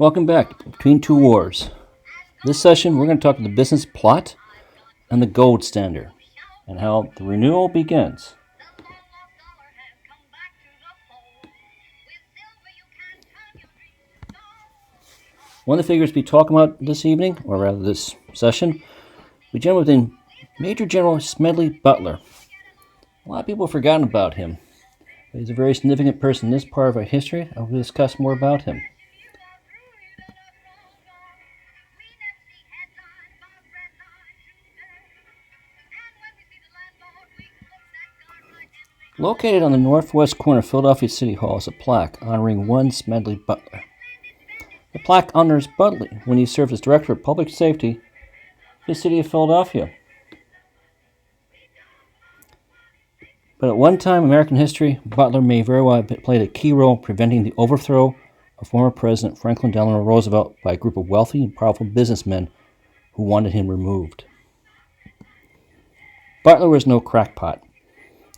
Welcome back to Between Two Wars. This session, we're going to talk about the business plot and the gold standard and how the renewal begins. One of the figures we talk about this evening, or rather this session, we begin with Major General Smedley Butler. A lot of people have forgotten about him. But he's a very significant person in this part of our history, and we'll discuss more about him. Located on the northwest corner of Philadelphia City Hall is a plaque honoring one Smedley Butler. The plaque honors Butler when he served as Director of Public Safety for the city of Philadelphia. But at one time in American history, Butler may very well have played a key role in preventing the overthrow of former President Franklin Delano Roosevelt by a group of wealthy and powerful businessmen who wanted him removed. Butler was no crackpot.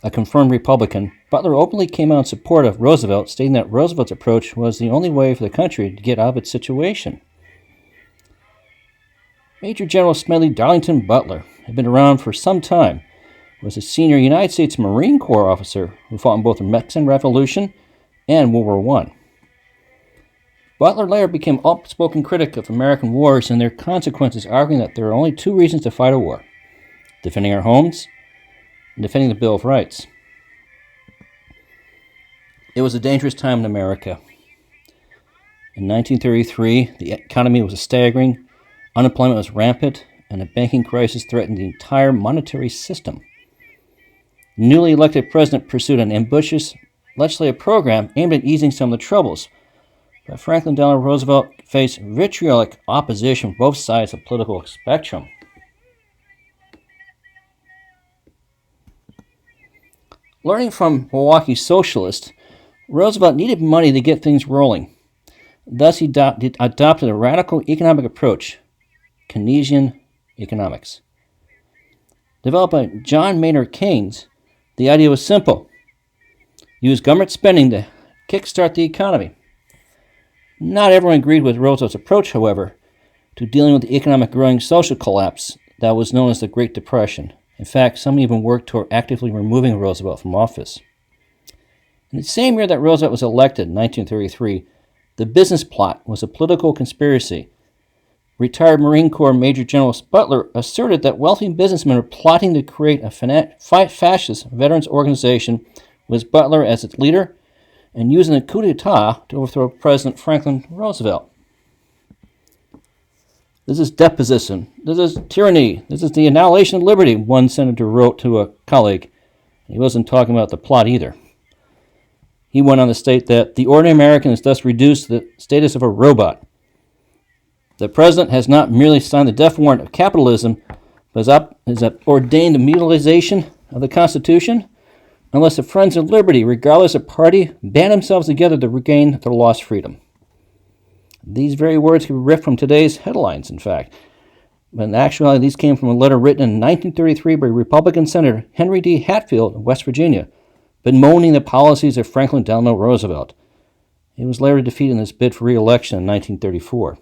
A confirmed Republican, Butler openly came out in support of Roosevelt, stating that Roosevelt's approach was the only way for the country to get out of its situation. Major General Smedley Darlington Butler had been around for some time, was a senior United States Marine Corps officer who fought in both the Mexican Revolution and World War I. Butler later became an outspoken critic of American wars and their consequences, arguing that there are only two reasons to fight a war: defending our homes and defending the Bill of Rights. It was a dangerous time in America. In 1933, the economy was staggering, unemployment was rampant, and a banking crisis threatened the entire monetary system. The newly elected president pursued an ambitious legislative program aimed at easing some of the troubles, but Franklin Delano Roosevelt faced vitriolic opposition from both sides of the political spectrum. Learning from Milwaukee socialists, Roosevelt needed money to get things rolling. Thus, he adopted a radical economic approach, Keynesian economics. Developed by John Maynard Keynes, the idea was simple: use government spending to kickstart the economy. Not everyone agreed with Roosevelt's approach, however, to dealing with the economic growing social collapse that was known as the Great Depression. In fact, some even worked toward actively removing Roosevelt from office. In the same year that Roosevelt was elected, in 1933, the business plot was a political conspiracy. Retired Marine Corps Major General Butler asserted that wealthy businessmen were plotting to create a fascist veterans organization with Butler as its leader and using a coup d'etat to overthrow President Franklin Roosevelt. This is deposition. This is tyranny. This is the annihilation of liberty, one senator wrote to a colleague. He wasn't talking about the plot either. He went on to state that the ordinary American is thus reduced to the status of a robot. The president has not merely signed the death warrant of capitalism, but has ordained the mutilation of the Constitution, unless the friends of liberty, regardless of party, band themselves together to regain their lost freedom. These very words can be ripped from today's headlines, in fact. But in actuality, these came from a letter written in 1933 by Republican Senator Henry D. Hatfield of West Virginia, bemoaning the policies of Franklin Delano Roosevelt. He was later defeated in his bid for re-election in 1934.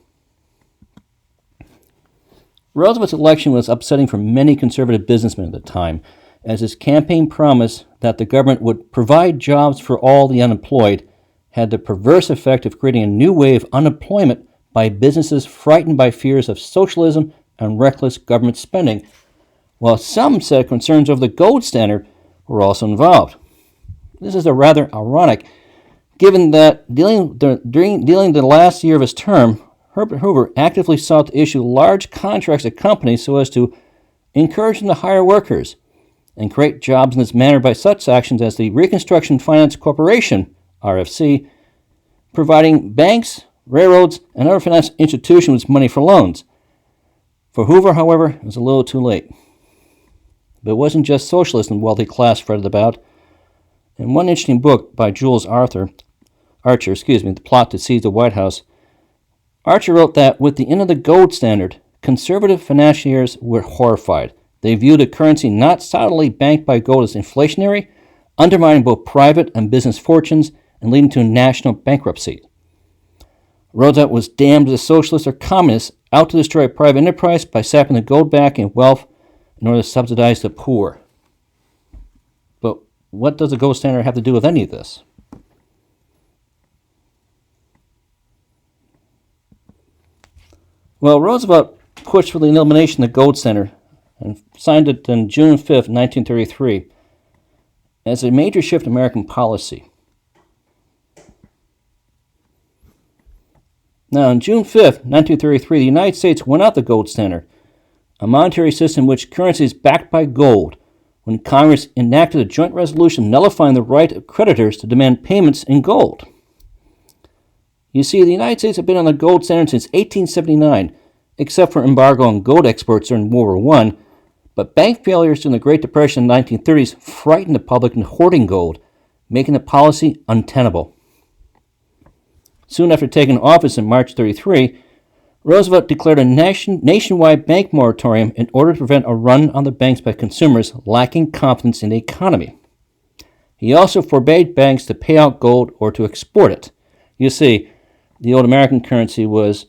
Roosevelt's election was upsetting for many conservative businessmen at the time, as his campaign promise that the government would provide jobs for all the unemployed had the perverse effect of creating a new wave of unemployment by businesses frightened by fears of socialism and reckless government spending, while some said concerns over the gold standard were also involved. This is rather ironic, given that during the last year of his term, Herbert Hoover actively sought to issue large contracts to companies so as to encourage them to hire workers and create jobs in this manner by such actions as the Reconstruction Finance Corporation, RFC, providing banks, railroads, and other financial institutions with money for loans. For Hoover, however, it was a little too late. But it wasn't just socialism the wealthy class fretted about. In one interesting book by Jules Archer, The Plot to Seize the White House, Archer wrote that with the end of the gold standard, conservative financiers were horrified. They viewed a currency not solidly banked by gold as inflationary, undermining both private and business fortunes and leading to national bankruptcy. Roosevelt was damned as a socialist or communist, out to destroy private enterprise by sapping the gold back and wealth in order to subsidize the poor. But what does the gold standard have to do with any of this? Well, Roosevelt pushed for the elimination of the gold standard and signed it on June 5, 1933, as a major shift in American policy. Now, on June 5, 1933, the United States went out the gold standard, a monetary system in which currency is backed by gold, when Congress enacted a joint resolution nullifying the right of creditors to demand payments in gold. You see, the United States had been on the gold standard since 1879, except for embargo on gold exports during World War I, but bank failures during the Great Depression in the 1930s frightened the public into hoarding gold, making the policy untenable. Soon after taking office in March 1933, Roosevelt declared a nationwide bank moratorium in order to prevent a run on the banks by consumers lacking confidence in the economy. He also forbade banks to pay out gold or to export it. You see, the old American currency was,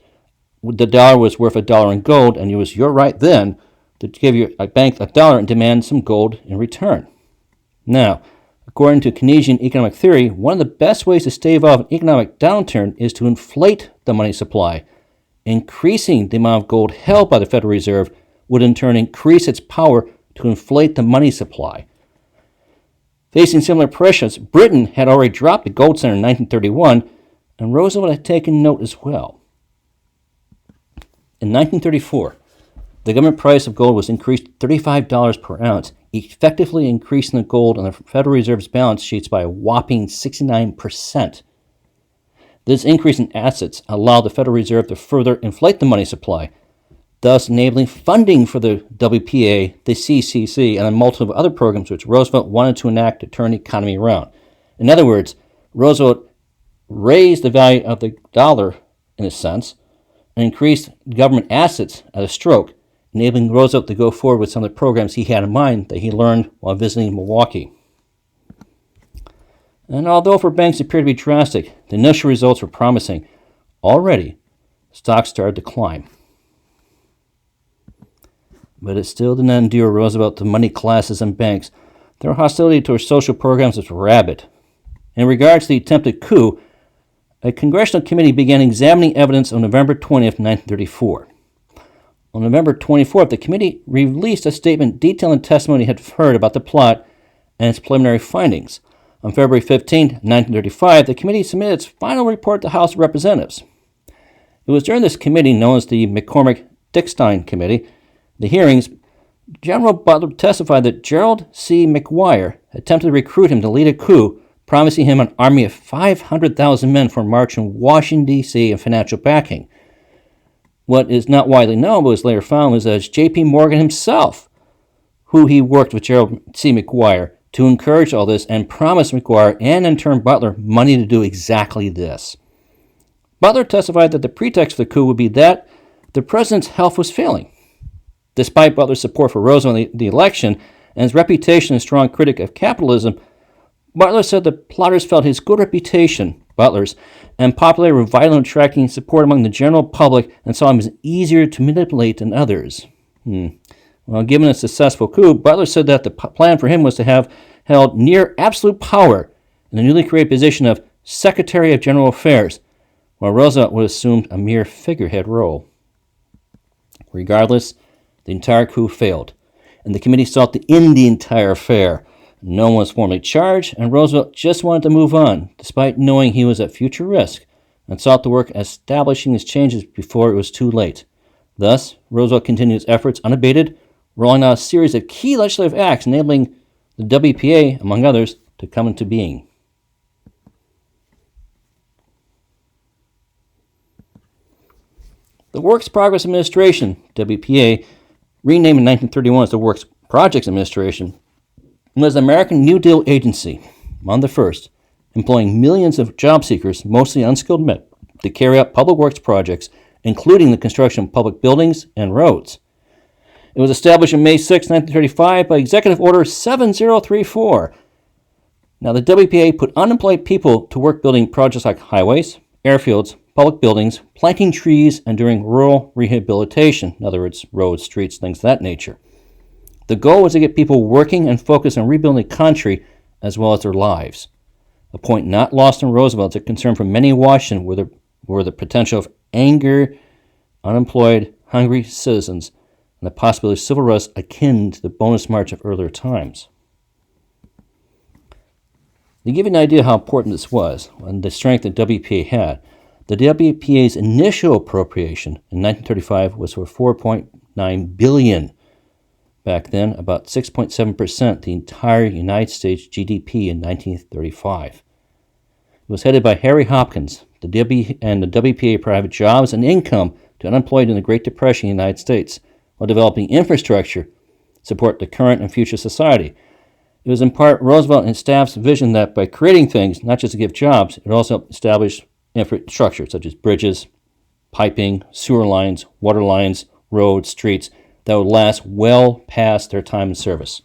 the dollar was worth $1 in gold, and it was your right then to give your bank $1 and demand some gold in return. Now, according to Keynesian economic theory, one of the best ways to stave off an economic downturn is to inflate the money supply. Increasing the amount of gold held by the Federal Reserve would in turn increase its power to inflate the money supply. Facing similar pressures, Britain had already dropped the gold standard in 1931, and Roosevelt had taken note as well. In 1934, the government price of gold was increased to $35 per ounce, effectively increasing the gold on the Federal Reserve's balance sheets by a whopping 69%. This increase in assets allowed the Federal Reserve to further inflate the money supply, thus enabling funding for the WPA, the CCC, and a multitude of other programs which Roosevelt wanted to enact to turn the economy around. In other words, Roosevelt raised the value of the dollar, in a sense, and increased government assets at a stroke, enabling Roosevelt to go forward with some of the programs he had in mind that he learned while visiting Milwaukee. And although for banks it appeared to be drastic, the initial results were promising. Already, stocks started to climb. But it still did not endure Roosevelt to money classes and banks. Their hostility towards social programs was rabid. In regards to the attempted coup, a congressional committee began examining evidence on November 20th, 1934. On November 24th, the committee released a statement detailing testimony it had heard about the plot and its preliminary findings. On February 15, 1935, the committee submitted its final report to the House of Representatives. It was during this committee, known as the McCormick-Dickstein Committee, the hearings, General Butler testified that Gerald C. McGuire attempted to recruit him to lead a coup, promising him an army of 500,000 men for a march in Washington, D.C. and financial backing. What is not widely known, but was later found, was that J.P. Morgan himself, who he worked with Gerald C. McGuire, to encourage all this and promised McGuire and in turn Butler money to do exactly this. Butler testified that the pretext for the coup would be that the president's health was failing. Despite Butler's support for Roosevelt in the election and his reputation as a strong critic of capitalism, Butler said the plotters felt his good reputation, Butler's, and popularity were vital in attracting support among the general public and saw him as easier to manipulate than others. Well, given a successful coup, Butler said that the plan for him was to have held near absolute power in the newly created position of Secretary of General Affairs, while Roosevelt would have assumed a mere figurehead role. Regardless, the entire coup failed, and the committee sought to end the entire affair. No one was formally charged, and Roosevelt just wanted to move on, despite knowing he was at future risk, and sought to work at establishing his changes before it was too late. Thus, Roosevelt continued his efforts unabated, rolling out a series of key legislative acts enabling the WPA, among others, to come into being. The Works Progress Administration, WPA, renamed in 1931 as the Works Projects Administration, was an American New Deal agency, among the first, employing millions of job seekers, mostly unskilled men, to carry out public works projects, including the construction of public buildings and roads. It was established on May 6, 1935 by Executive Order 7034. Now, the WPA put unemployed people to work building projects like highways, airfields, public buildings, planting trees, and doing rural rehabilitation, in other words, roads, streets, things of that nature. The goal was to get people working and focused on rebuilding the country as well as their lives. A point not lost on Roosevelt is a concern for many in Washington were the potential of anger, unemployed, hungry citizens, and the possibility of civil unrest akin to the bonus March of earlier times. To give you an idea how important this was and the strength that WPA had, the WPA's initial appropriation in 1935 was for $4.9 billion. Back then, about 6.7% of the entire United States GDP in 1935. It was headed by Harry Hopkins, and the WPA provided jobs and income to unemployed in the Great Depression in the United States, while developing infrastructure to support the current and future society. It was in part Roosevelt and his staff's vision that by creating things, not just to give jobs, it also established infrastructure such as bridges, piping, sewer lines, water lines, roads, streets that would last well past their time in service.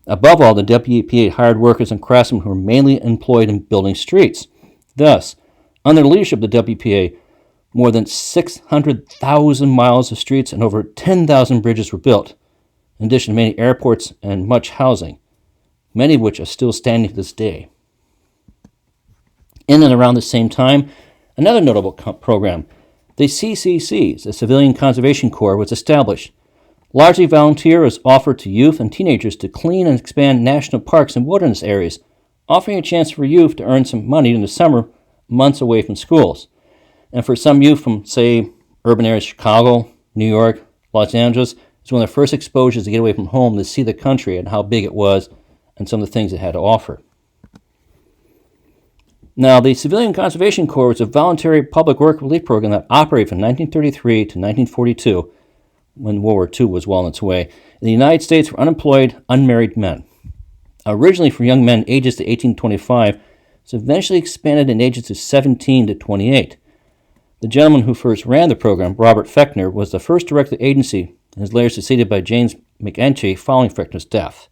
Above all, the WPA hired workers and craftsmen who were mainly employed in building streets. Thus, under the leadership of the WPA, more than 600,000 miles of streets and over 10,000 bridges were built, in addition to many airports and much housing, many of which are still standing to this day. In and around the same time, another notable program, the CCCs, the Civilian Conservation Corps, was established. Largely volunteer was offered to youth and teenagers to clean and expand national parks and wilderness areas, offering a chance for youth to earn some money in the summer months away from schools. And for some youth from, say, urban areas, Chicago, New York, Los Angeles, it's one of their first exposures to get away from home to see the country and how big it was and some of the things it had to offer. Now, the Civilian Conservation Corps was a voluntary public work relief program that operated from 1933 to 1942, when World War II was well on its way, in the United States for unemployed, unmarried men. Originally for young men ages to 18 to 25, it was eventually expanded in ages to 17 to 28. The gentleman who first ran the program, Robert Fechner, was the first director of the agency and was later succeeded by James McEntee following Fechner's death.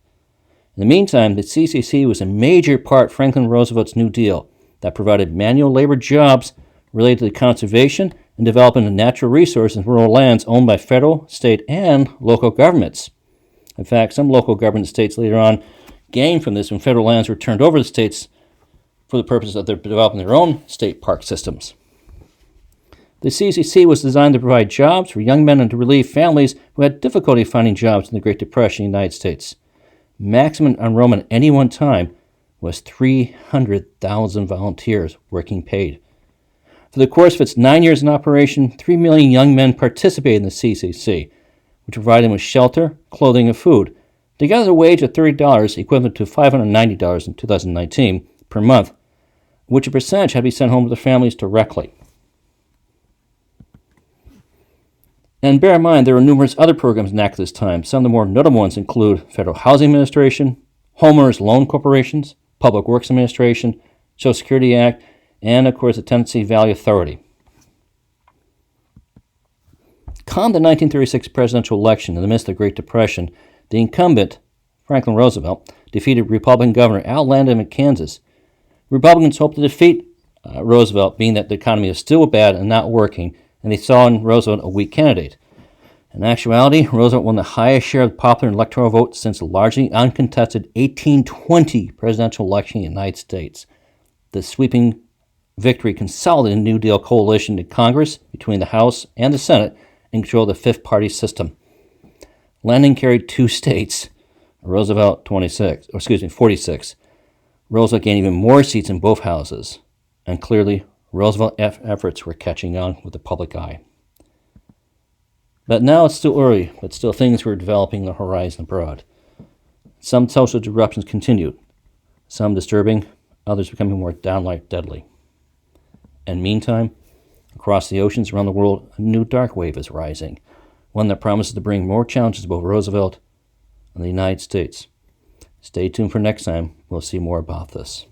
In the meantime, the CCC was a major part of Franklin Roosevelt's New Deal that provided manual labor jobs related to the conservation and development of natural resources in rural lands owned by federal, state, and local governments. In fact, some local government states later on gained from this when federal lands were turned over to states for the purpose of developing their own state park systems. The CCC was designed to provide jobs for young men and to relieve families who had difficulty finding jobs in the Great Depression in the United States. Maximum enrollment at any one time was 300,000 volunteers working paid. For the course of its 9 years in operation, 3 million young men participated in the CCC, which provided them with shelter, clothing, and food. Together, a wage of $30, equivalent to $590 in 2019 per month, which a percentage had to be sent home to their families directly. And bear in mind, there were numerous other programs enacted at this time. Some of the more notable ones include Federal Housing Administration, Homeowners Loan Corporations, Public Works Administration, Social Security Act, and, of course, the Tennessee Valley Authority. Come the 1936 presidential election in the midst of the Great Depression, the incumbent, Franklin Roosevelt, defeated Republican Governor Al Landon of Kansas. Republicans hoped to defeat Roosevelt, being that the economy is still bad and not working, and they saw in Roosevelt a weak candidate. In actuality, Roosevelt won the highest share of the popular electoral vote since the largely uncontested 1820 presidential election in the United States. The sweeping victory consolidated a New Deal coalition in Congress between the House and the Senate and controlled the fifth-party system. Landon carried 2 states, Roosevelt 46. Roosevelt gained even more seats in both houses, and clearly Roosevelt efforts were catching on with the public eye. But now it's still early, but still things were developing on the horizon abroad. Some social disruptions continued, some disturbing, others becoming more downright deadly. And meantime, across the oceans around the world, a new dark wave is rising, one that promises to bring more challenges to both Roosevelt and the United States. Stay tuned for next time. We'll see more about this.